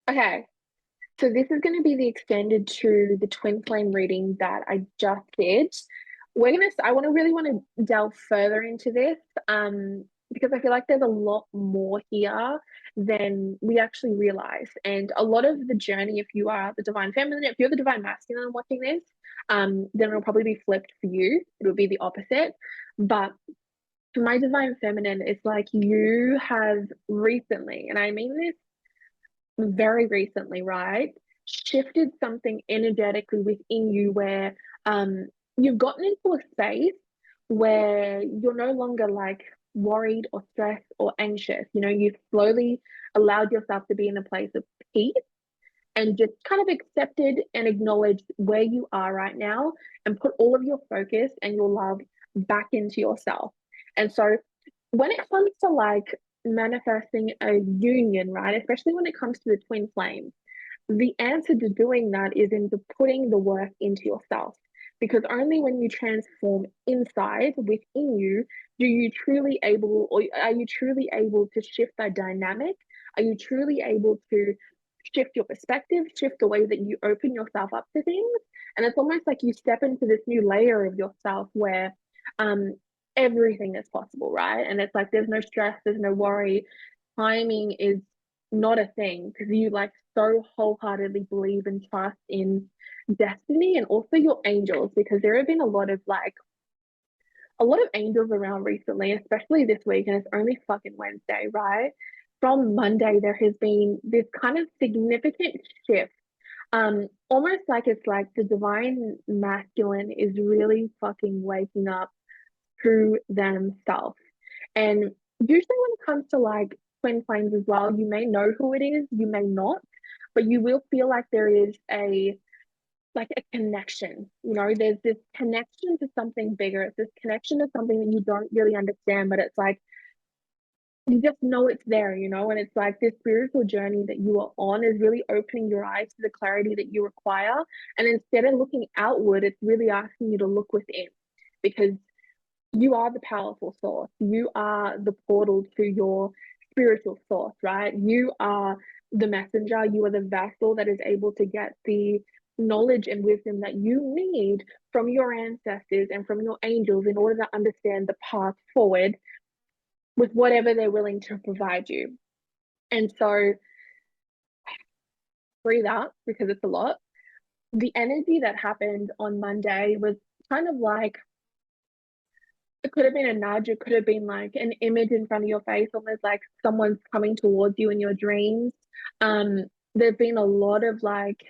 Okay, so this is going to be the extended to the twin flame reading that I just did. I want to delve further into this, because I feel like there's a lot more here than we actually realize. And a lot of the journey, if you are the divine feminine, if you're the divine masculine watching this, then it'll probably be flipped for you. It'll be the opposite. But for my divine feminine, it's like you have recently, and I mean this very recently, right, shifted something energetically within you where you've gotten into a space where you're no longer like worried or stressed or anxious. You know, you've slowly allowed yourself to be in a place of peace and just kind of accepted and acknowledged where you are right now and put all of your focus and your love back into yourself. And so when it comes to like manifesting a union, right, especially when it comes to the twin flames, the answer to doing that is into putting the work into yourself. Because only when you transform inside within you do you truly able, or are you truly able to shift that dynamic? Are you truly able to shift your perspective, shift the way that you open yourself up to things? And it's almost like you step into this new layer of yourself where um, everything is possible, right? And it's like there's no stress, there's no worry. Timing is not a thing because you like so wholeheartedly believe and trust in destiny and also your angels because there have been a lot of angels around recently, especially this week, and it's only fucking Wednesday, right? From Monday, there has been this kind of significant shift. Almost like it's like the divine masculine is really fucking waking up to themselves. And usually when it comes to like twin flames as well, you may know who it is, you may not, but you will feel like there is a connection. You know, there's this connection to something bigger. It's this connection to something that you don't really understand, but it's like you just know it's there, you know, and it's like this spiritual journey that you are on is really opening your eyes to the clarity that you require. And instead of looking outward, it's really asking you to look within because you are the powerful source. You are the portal to your spiritual source, right? You are the messenger. You are the vessel that is able to get the knowledge and wisdom that you need from your ancestors and from your angels in order to understand the path forward with whatever they're willing to provide you. And so breathe out because it's a lot. The energy that happened on Monday was kind of like it could have been a nudge, it could have been like an image in front of your face, almost like someone's coming towards you in your dreams. Um, there've been a lot of like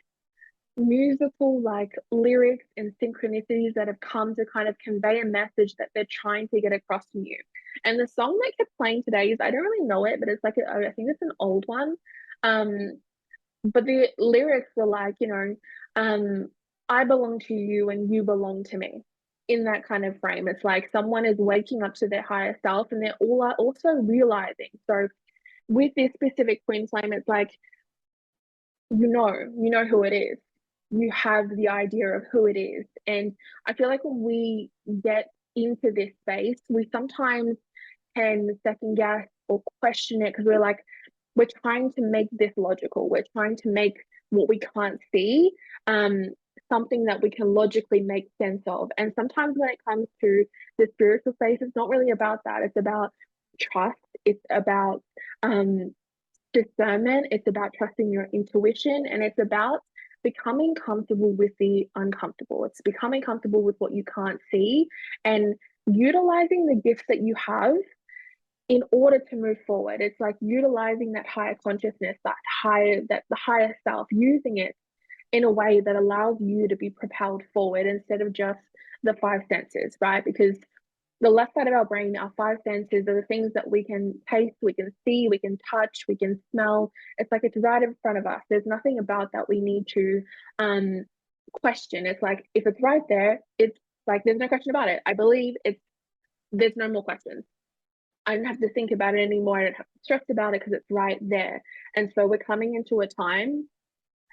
musical like lyrics and synchronicities that have come to kind of convey a message that they're trying to get across to you. And the song that kept playing today is I don't really know it, but it's like I think it's an old one. Um, but the lyrics were like, um, I belong to you and you belong to me. In that kind of frame, it's like someone is waking up to their higher self, and they're all are also realizing. So with this specific twin flame, it's like you know who it is. You have the idea of who it is, and I feel like when we get into this space, we sometimes can second guess or question it because we're trying to make this logical. We're trying to make what we can't see um, something that we can logically make sense of. And sometimes when it comes to the spiritual space, it's not really about that. It's about trust. It's about um, discernment. It's about trusting your intuition, and it's about becoming comfortable with the uncomfortable. It's becoming comfortable with what you can't see and utilizing the gifts that you have in order to move forward. It's like utilizing that higher consciousness, that the higher self, using it in a way that allows you to be propelled forward instead of just the five senses, right? Because the left side of our brain, our five senses are the things that we can taste, we can see, we can touch, we can smell. It's like it's right in front of us. There's nothing about that we need to um question. It's like if it's right there, it's like there's no question about it. I believe it's there's no more questions. I don't have to think about it anymore. I don't have to stress about it because it's right there. And so we're coming into a time,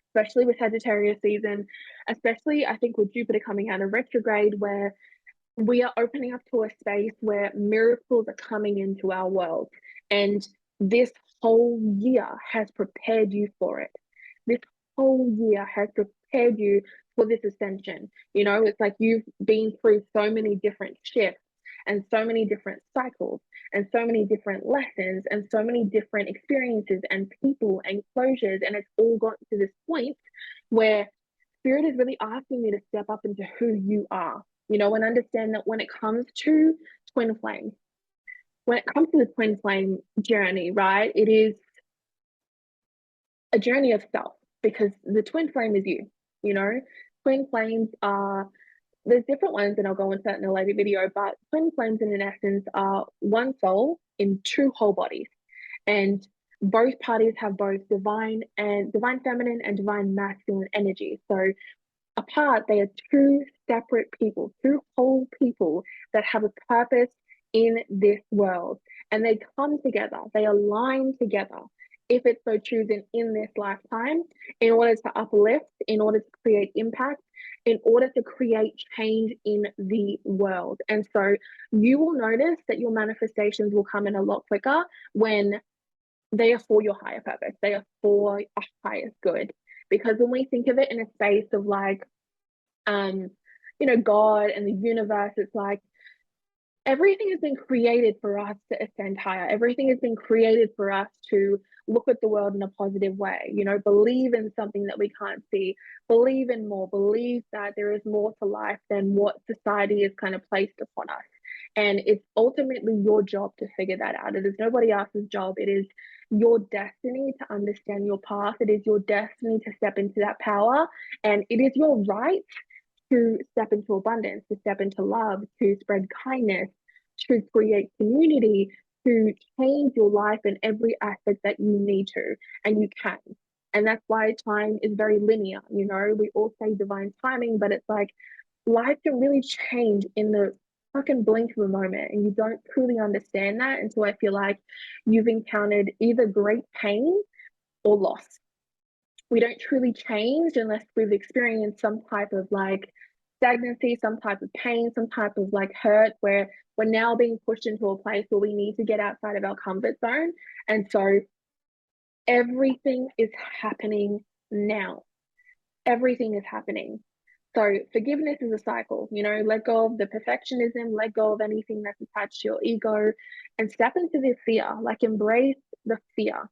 especially with Sagittarius season, especially I think with Jupiter coming out of retrograde, where we are opening up to a space where miracles are coming into our world. And this whole year has prepared you for it. This whole year has prepared you for this ascension. You know, it's like you've been through so many different shifts and so many different cycles and so many different lessons and so many different experiences and people and closures. And it's all got to this point where spirit is really asking you to step up into who you are, you know, and understand that when it comes to twin flame, when it comes to the twin flame journey, right, it is a journey of self because the twin flame is you, you know. Twin flames are, there's different ones and I'll go into that in a later video, but twin flames in essence are one soul in two whole bodies. And both parties have both divine feminine and divine masculine energy. So apart, they are two separate people, two whole people that have a purpose in this world. And they come together, they align together, if it's so chosen in this lifetime, in order to uplift, in order to create impact, in order to create change in the world. And so you will notice that your manifestations will come in a lot quicker when they are for your higher purpose, they are for a highest good. Because when we think of it in a space of like, um, you know, God and the universe, it's like everything has been created for us to ascend higher. Everything has been created for us to look at the world in a positive way, you know, believe in something that we can't see, believe in more, believe that there is more to life than what society has kind of placed upon us. And it's ultimately your job to figure that out. It is nobody else's job. It is your destiny to understand your path. It is your destiny to step into that power. And it is your right to step into abundance, to step into love, to spread kindness, to create community, to change your life in every aspect that you need to, and you can. And that's why time is very linear. You know, we all say divine timing, but it's like life can really change in the fucking blink of a moment. And you don't truly understand that until I feel like you've encountered either great pain or loss. We don't truly change unless we've experienced some type of like stagnancy, some type of pain, some type of like hurt where we're now being pushed into a place where we need to get outside of our comfort zone. And so everything is happening now. Everything is happening. So forgiveness is a cycle, you know, let go of the perfectionism, let go of anything that's attached to your ego and step into the fear, like embrace the fear.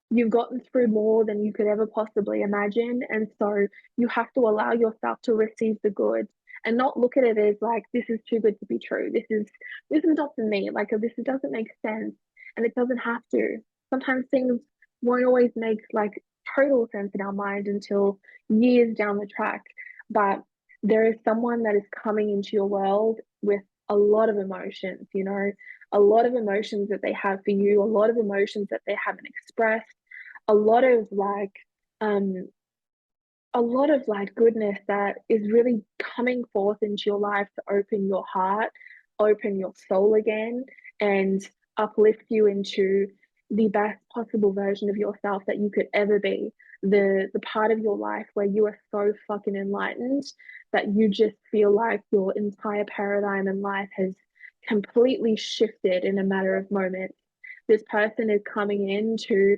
You've gotten through more than you could ever possibly imagine. And so you have to allow yourself to receive the good and not look at it as like, this is too good to be true. This is not for me. Like this doesn't make sense. And it doesn't have to. Sometimes things won't always make like total sense in our mind until years down the track. But there is someone that is coming into your world with a lot of emotions, you know, a lot of emotions that they have for you, a lot of emotions that they haven't expressed, a lot of like um a lot of like goodness that is really coming forth into your life to open your heart, open your soul again, and uplift you into the best possible version of yourself that you could ever be. The part of your life where you are so fucking enlightened that you just feel like your entire paradigm in life has completely shifted in a matter of moments. This person is coming in to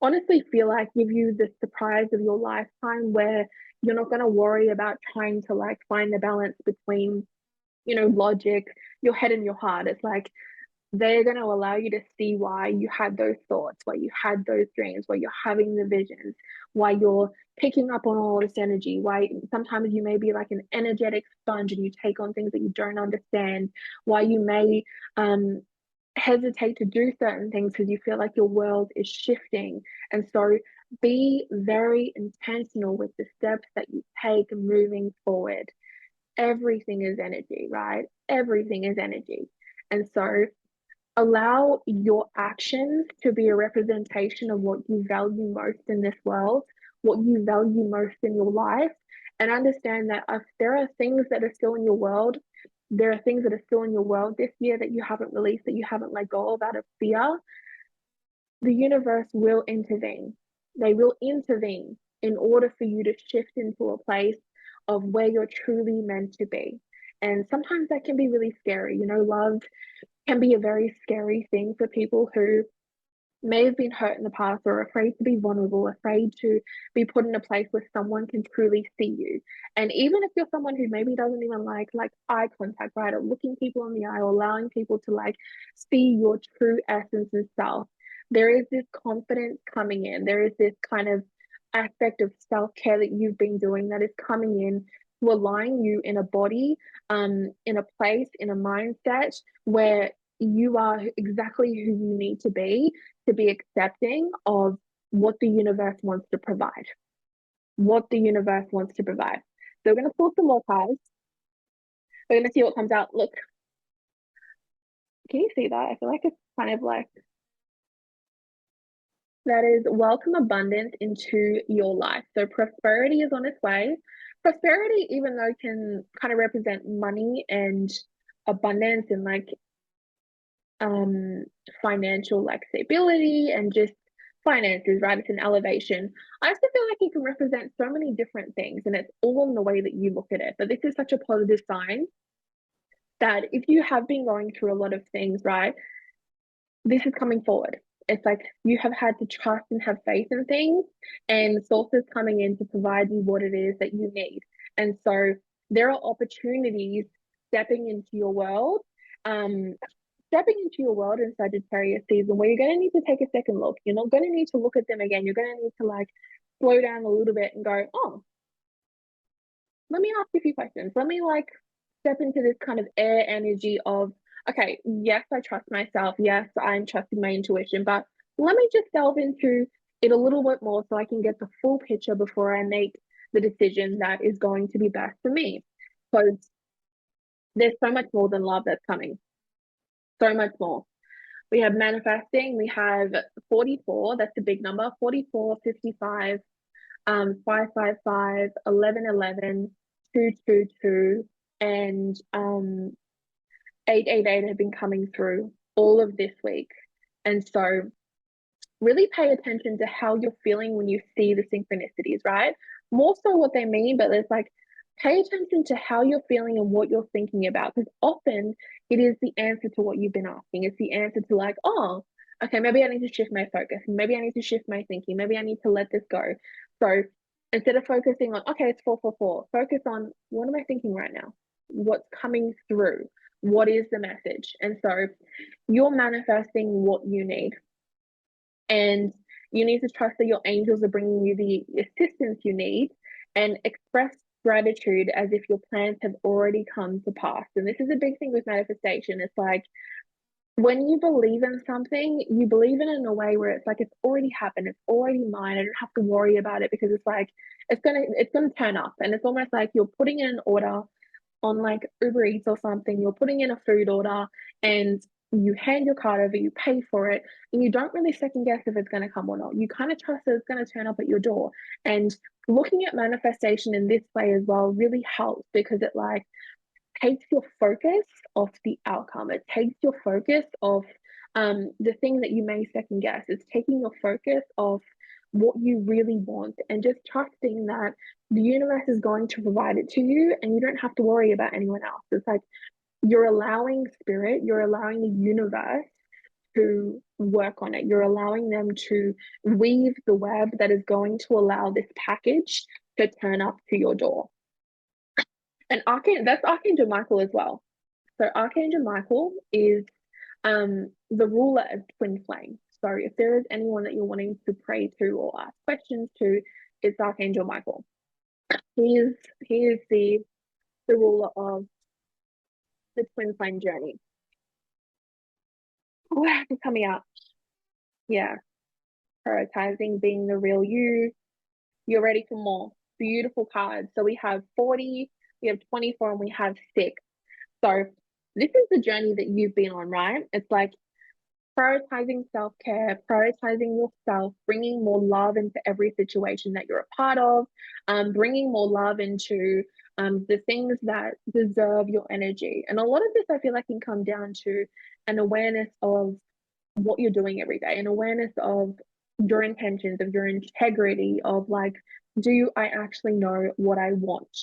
honestly feel like give you the surprise of your lifetime where you're not going to worry about trying to like find the balance between, you know, logic, your head and your heart. It's like they're going to allow you to see why you had those thoughts, why you had those dreams, why you're having the visions, why you're picking up on all this energy, why sometimes you may be like an energetic sponge and you take on things that you don't understand, why you may hesitate to do certain things because you feel like your world is shifting. And so be very intentional with the steps that you take moving forward. Everything is energy, right? Everything is energy. And so allow your actions to be a representation of what you value most in this world, what you value most in your life, and understand that if there are things that are still in your world, there are things that are still in your world this year that you haven't released, that you haven't let go of out of fear, the universe will intervene. They will intervene in order for you to shift into a place of where you're truly meant to be. And sometimes that can be really scary. You know, love can be a very scary thing for people who may have been hurt in the past or afraid to be vulnerable, afraid to be put in a place where someone can truly see you. And even if you're someone who maybe doesn't even like eye contact, right, or looking people in the eye or allowing people to like see your true essence and self, there is this confidence coming in. There is this kind of aspect of self-care that you've been doing that is coming in to align you in a body, in a place, in a mindset where you are exactly who you need to be accepting of what the universe wants to provide. What the universe wants to provide. So we're going to pull some more cards. We're going to see what comes out. Look, can you see that? I feel like it's kind of like that is welcome abundance into your life. So prosperity is on its way. Prosperity, even though can kind of represent money and abundance and like um financial like stability and just finances, right? It's an elevation. I also feel like it can represent so many different things and it's all in the way that you look at it. But this is such a positive sign that if you have been going through a lot of things, right, this is coming forward. It's like you have had to trust and have faith in things, and sources coming in to provide you what it is that you need. And so there are opportunities stepping into your world, um, stepping into your world in Sagittarius season where you're going to need to take a second look. You're not going to need to look at them again. You're going to need to like slow down a little bit and go, oh, let me ask you a few questions. Let me like step into this kind of air energy of, okay, yes, I trust myself. Yes, I'm trusting my intuition, but let me just delve into it a little bit more so I can get the full picture before I make the decision that is going to be best for me. Because there's so much more than love that's coming. So much more. We have manifesting, we have 44, that's a big number, 44, 55, 555, 1111, 222, and 888 have been coming through all of this week. And so really pay attention to how you're feeling when you see the synchronicities, right? More so what they mean, but it's like pay attention to how you're feeling and what you're thinking about because often it is the answer to what you've been asking. It's the answer to like, oh, okay, maybe I need to shift my focus. Maybe I need to shift my thinking. Maybe I need to let this go. So instead of focusing on, okay, it's 444, focus on what am I thinking right now? What's coming through? What is the message? And so you're manifesting what you need. And you need to trust that your angels are bringing you the assistance you need and express gratitude as if your plans have already come to pass. And this is a big thing with manifestation. It's like when you believe in something, you believe in it in a way where it's like it's already happened, it's already mine. I don't have to worry about it because it's like it's gonna turn up. And it's almost like you're putting in an order on like Uber Eats or something, you're putting in a food order and you hand your card over, you pay for it, and you don't really second guess if it's going to come or not. You kind of trust that it's going to turn up at your door. And looking at manifestation in this way as well really helps because it like takes your focus off the outcome. It takes your focus off the thing that you may second guess. It's taking your focus off what you really want and just trusting that the universe is going to provide it to you and you don't have to worry about anyone else. It's like you're allowing spirit, you're allowing the universe to work on it. You're allowing them to weave the web that is going to allow this package to turn up to your door. And that's Archangel Michael as well. So Archangel Michael is the ruler of Twinflame. So if there is anyone that you're wanting to pray to or ask questions to, it's Archangel Michael. He is the ruler of the Twinflame journey. Oh, it's coming out. Yeah. Prioritizing being the real you. You're ready for more. Beautiful cards. So we have 40, we have 24, and we have 6. So this is the journey that you've been on, right? It's like prioritizing self-care, prioritizing yourself, bringing more love into every situation that you're a part of, bringing more love into the things that deserve your energy. And a lot of this, I feel like, can come down to an awareness of what you're doing every day, an awareness of your intentions, of your integrity, of like, do I actually know what I want?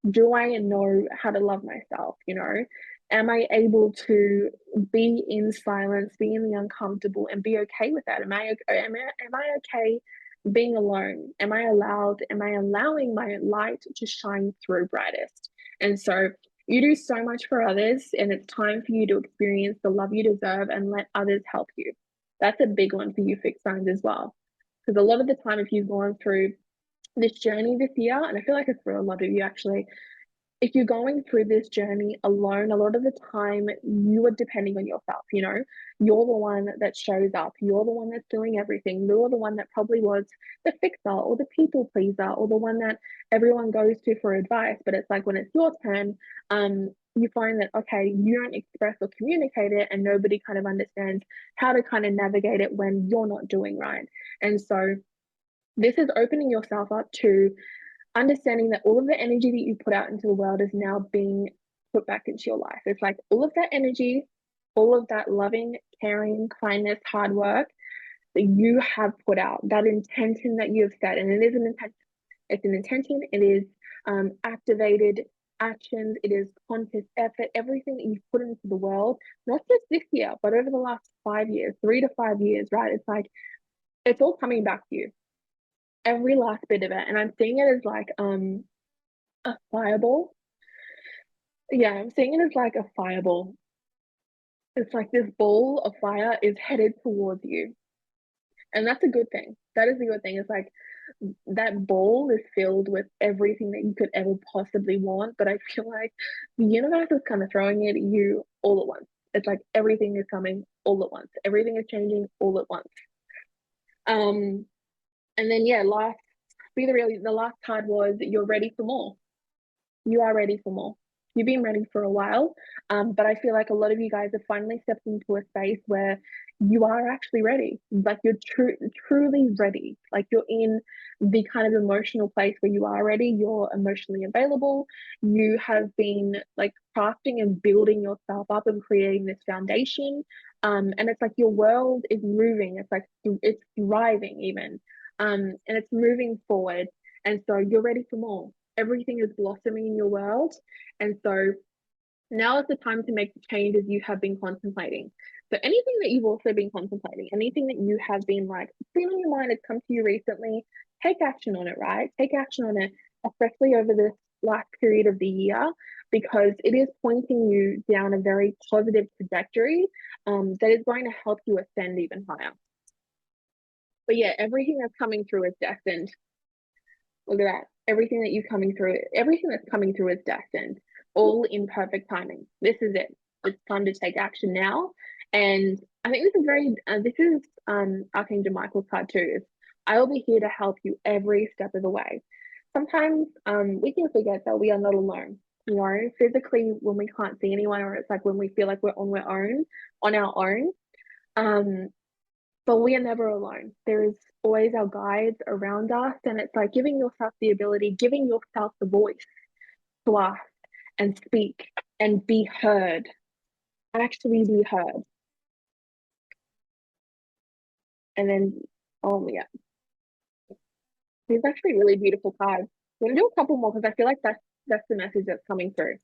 Do I know how to love myself? You know, Am I able to be in silence, be in the uncomfortable, and be okay with that? Am I okay being alone? Am I allowing my light to shine through brightest? And so you do so much for others, and it's time for you to experience the love you deserve and let others help you. That's a big one for you fixed signs as well. Because a lot of the time, if you've gone through this journey this year, and I feel like it's for a lot of you actually, if you're going through this journey alone, a lot of the time you are depending on yourself. You're the one that shows up, you're the one that's doing everything, you're the one that probably was the fixer or the people pleaser or the one that everyone goes to for advice. But it's like when it's your turn, you find that okay, you don't express or communicate it, and nobody kind of understands how to kind of navigate it when you're not doing right. And so this is opening yourself up to understanding that all of the energy that you put out into the world is now being put back into your life. It's like all of that energy, all of that loving, caring, kindness, hard work that you have put out, that intention that you have set, and it is an intention. It's an intention. It is activated actions. It is conscious effort. Everything that you've put into the world, not just this year, but over the last 5 years, 3 to 5 years, right? It's like it's all coming back to you, every last bit of it. And I'm seeing it as like a fireball. Yeah, I'm seeing it as like a fireball. It's like this ball of fire is headed towards you. And that's a good thing. That is a good thing. It's like that ball is filled with everything that you could ever possibly want. But I feel like the universe is kind of throwing it at you all at once. It's like everything is coming all at once. Everything is changing all at once. Um, and then yeah, the last card was you're ready for more. You are ready for more. You've been ready for a while, but I feel like a lot of you guys have finally stepped into a space where you are actually ready. Like you're truly ready. Like you're in the kind of emotional place where you are ready. You're emotionally available. You have been like crafting and building yourself up and creating this foundation. And it's like your world is moving. It's like it's thriving even, and it's moving forward. And so you're ready for more. Everything is blossoming in your world. And so now is the time to make the changes you have been contemplating. So anything that you've also been contemplating, anything that you have been like, been on your mind, has come to you recently, take action on it, right? Take action on it, especially over this last period of the year, because it is pointing you down a very positive trajectory that is going to help you ascend even higher. But yeah, everything that's coming through is destined. Look at that. Everything that's coming through is destined, all in perfect timing. This is it. It's time to take action now. And I think this is Archangel Michael's card too. I will be here to help you every step of the way. Sometimes we can forget that we are not alone. Physically when we can't see anyone, or it's like when we feel like we're on our own. Um, but we are never alone. There is always our guides around us, and it's like giving yourself the ability, giving yourself the voice to ask and speak and be heard, actually be heard. And then, oh yeah, these are actually really beautiful cards. I'm gonna do a couple more because I feel like that's the message that's coming through.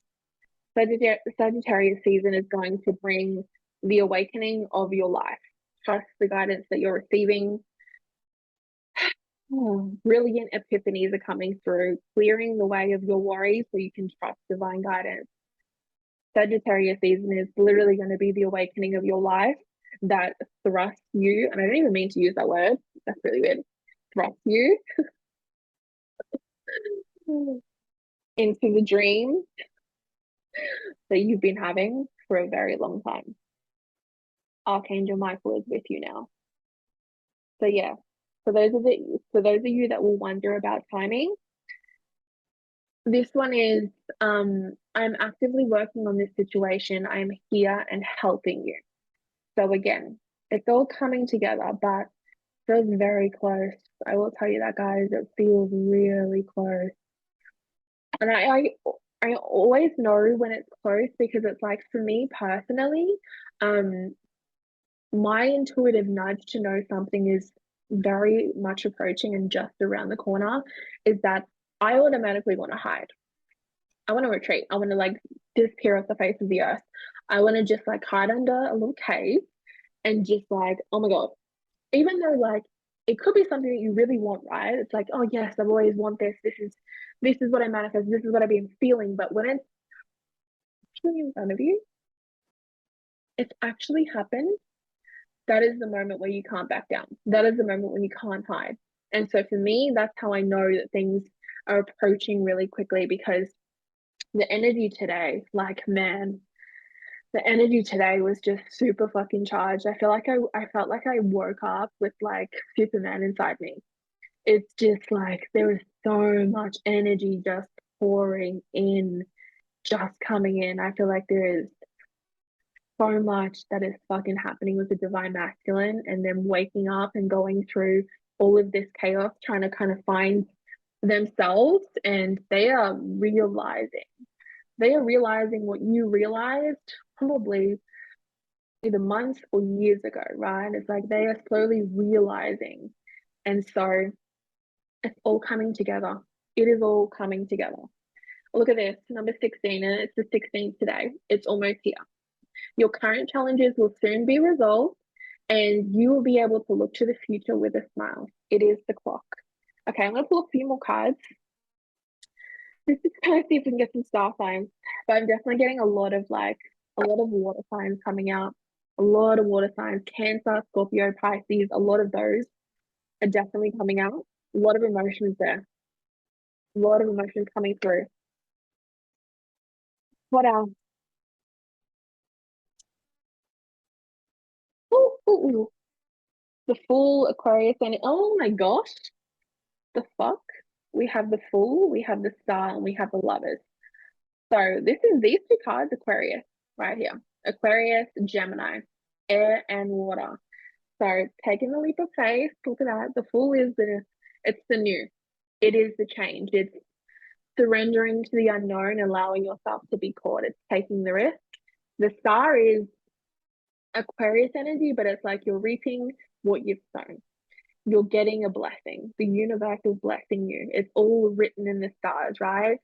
Sagittarius season is going to bring the awakening of your life. Trust the guidance that you're receiving. Brilliant epiphanies are coming through, clearing the way of your worries so you can trust divine guidance. Sagittarius season is literally going to be the awakening of your life that thrusts you, and I don't even mean to use that word, that's really weird, thrust you into the dream that you've been having for a very long time. Archangel Michael is with you now. So yeah, for those of you that will wonder about timing, this one is I'm actively working on this situation. I am here and helping you. So again, it's all coming together, but feels very close. I will tell you that, guys. It feels really close. And I always know when it's close because it's like for me personally, um, my intuitive nudge to know something is very much approaching and just around the corner is that I automatically want to hide. I want to retreat. I want to like disappear off the face of the earth. I want to just like hide under a little cave and just like, oh my God, even though like it could be something that you really want, right? It's like, oh yes, I've always want this. This is what I manifest. This is what I've been feeling. But when it's actually in front of you, it's actually happened. That is the moment where you can't back down. That is the moment when you can't hide. And so for me, that's how I know that things are approaching really quickly because the energy today, like man, the energy today was just super fucking charged. I felt like I woke up with like Superman inside me. It's just like there is so much energy just pouring in, just coming in. I feel like there is so much that is fucking happening with the divine masculine and them waking up and going through all of this chaos, trying to kind of find themselves. And they are realizing what you realized probably either months or years ago, right? It's like they are slowly realizing. And so it's all coming together. It is all coming together. Look at this, number 16, and it's the 16th today. It's almost here. Your current challenges will soon be resolved, and you will be able to look to the future with a smile. It is the clock. Okay, I'm going to pull a few more cards. This is kind of see if we can get some star signs, but I'm definitely getting a lot of water signs coming out. A lot of water signs, Cancer, Scorpio, Pisces, a lot of those are definitely coming out. A lot of emotions there. A lot of emotions coming through. What else? Ooh, ooh, ooh. The Fool, Aquarius, and oh my gosh, the fuck? We have the Fool, we have the Star, and we have the Lovers. So this is these two cards, Aquarius, right here. Aquarius, Gemini, air and water. So taking the leap of faith, look at that. The Fool is it's the new. It is the change. It's surrendering to the unknown, allowing yourself to be caught. It's taking the risk. The Star is Aquarius energy, but it's like you're reaping what you've sown. You're getting a blessing. The universe is blessing you. It's all written in the stars, right?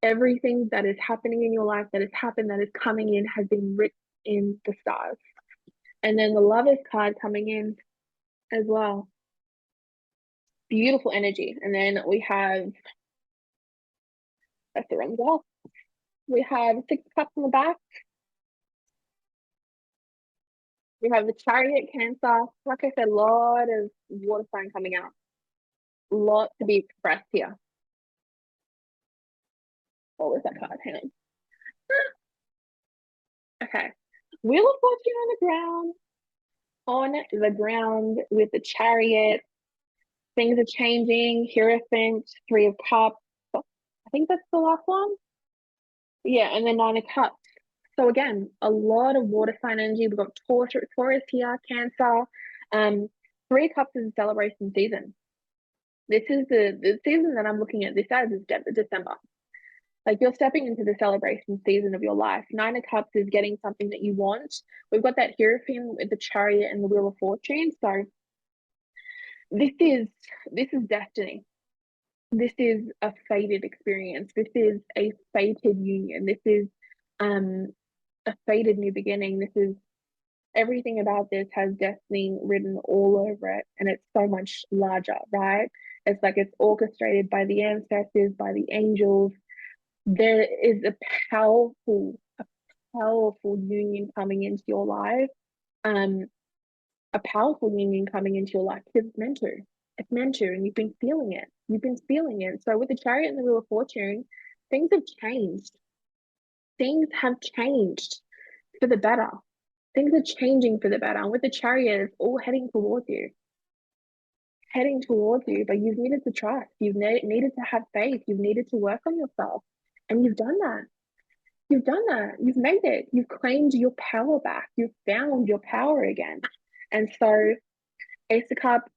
Everything that is happening in your life that has happened, that is coming in, has been written in the stars. And then the Lovers card coming in as well. Beautiful energy. And then we have, that's the wrong wall. We have Six of Cups on the back. We have the Chariot, Cancer. Like I said, a lot of water sign coming out. A lot to be expressed here. What was that card? Hang on. Okay. Wheel of Fortune on the ground with the Chariot. Things are changing. Hierophant, Three of Cups. I think that's the last one. Yeah, and then Nine of Cups. So again, a lot of water sign energy. We've got Taurus here, Cancer. Three of Cups is a celebration season. This is the season that I'm looking at this as is December. Like you're stepping into the celebration season of your life. Nine of Cups is getting something that you want. We've got that Hierophant with the Chariot and the Wheel of Fortune. So this is destiny. This is a fated experience. This is a fated union. This is a fated new beginning. This is everything about this has destiny written all over it, and it's so much larger, right? It's like it's orchestrated by the ancestors, by the angels. There is a powerful union coming into your life. Um, a powerful union coming into your life because it's meant to. It's meant to, and you've been feeling it. You've been feeling it. So with the Chariot and the Wheel of Fortune, things have changed. Things have changed for the better. Things are changing for the better. And with the Chariot, it's all heading towards you, but you've needed to trust. You've needed to have faith. You've needed to work on yourself. And you've done that. You've done that. You've made it. You've claimed your power back. You've found your power again. And so, Ace of Cups,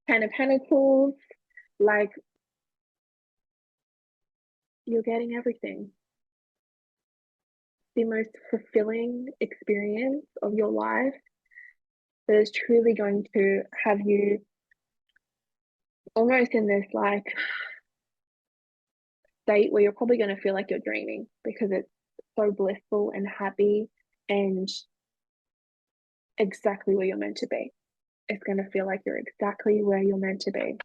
Ten of Pentacles, like you're getting everything. The most fulfilling experience of your life that is truly going to have you almost in this like state where you're probably going to feel like you're dreaming because so blissful and happy and exactly where you're meant to be. It's going to feel like you're exactly where you're meant to be.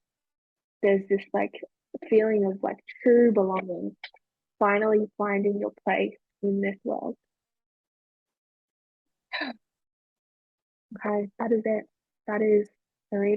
There's this like feeling of like true belonging, finally finding your place in this world. Okay, that is it. That is the reading.